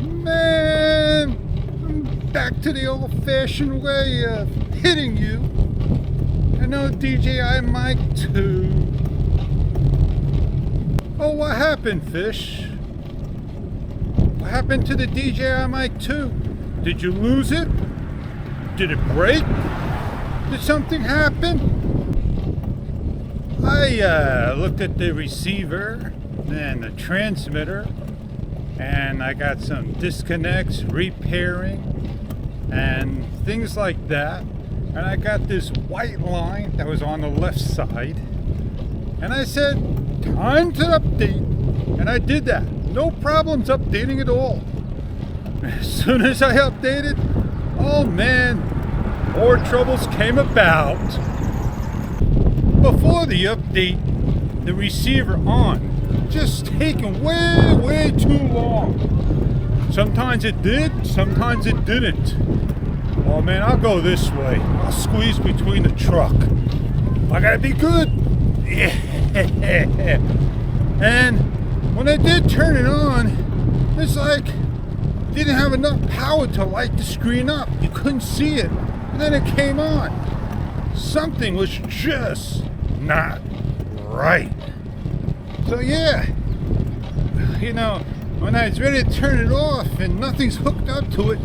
Man, I'm back to the old-fashioned way of hitting you. I know DJI Mic 2. Oh, what happened, Fish? What happened to the DJI Mic 2? Did you lose it? Did it break? Did something happen? I looked at the receiver and the transmitter, and I got some disconnects, repairing, and things like that. And I got this white line that was on the left side, and I said, time to update. And I did that. No problems updating at all. As soon as I updated, oh man, more troubles came about. Before the update, the receiver on just taking way too long. Sometimes it did, sometimes it didn't. Oh man, I'll go this way. I'll squeeze between the truck. I gotta be good. Yeah. And when I did turn it on, it's like didn't have enough power to light the screen up. You couldn't see it. And then it came on. Something was just not right. So yeah, you know, when I was ready to turn it off and nothing's hooked up to it,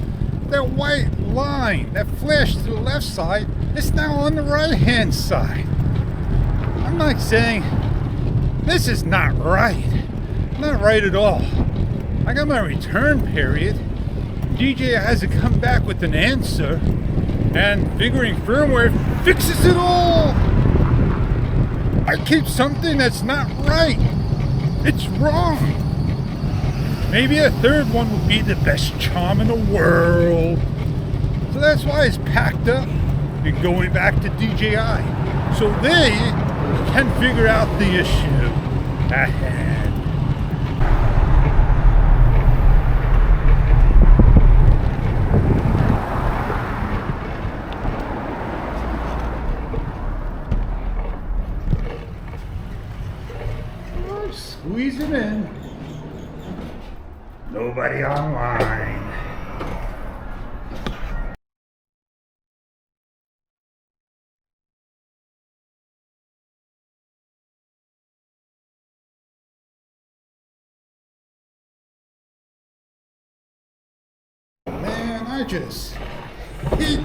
that white line that flashed to the left side is now on the right hand side. I'm not saying this is not right. Not right at all. I got my return period. DJI hasn't come back with an answer, and figuring firmware fixes it all. I keep something that's not right. It's wrong. Maybe a third one would be the best charm in the world. So that's why it's packed up and going back to DJI. So they can figure out the issue at hand. Squeeze it in. Nobody online. Man, I just hit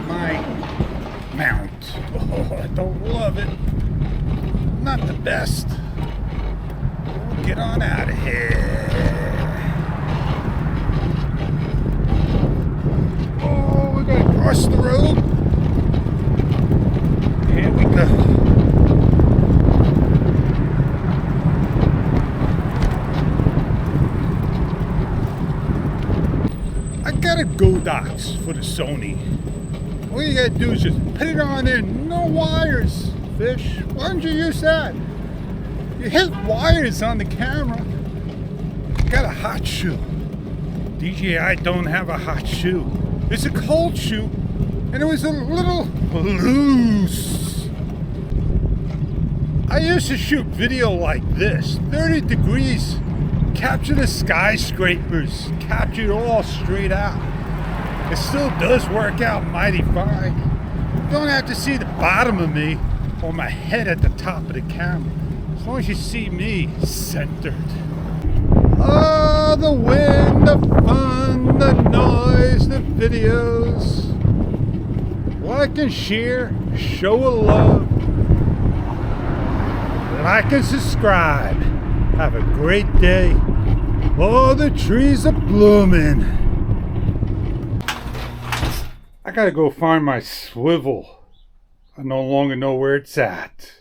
my mount. Oh, I don't love it. Not the best. Get on out of here. Oh, we're going to cross the road. Here we go. I got a Godox for the Sony. All you got to do is just put it on there. No wires, Fish. Why don't you use that? You hit wires on the camera. Got a hot shoe. DJI don't have a hot shoe. It's a cold shoe, and it was a little loose. I used to shoot video like this, 30 degrees, capture the skyscrapers, capture it all straight out. It still does work out mighty fine. You don't have to see the bottom of me or my head at the top of the camera. As long as you see me centered. Oh, the wind, the fun, the noise, the videos. Like and share, show a love. Like and subscribe. Have a great day. Oh, the trees are blooming. I gotta go find my swivel. I no longer know where it's at.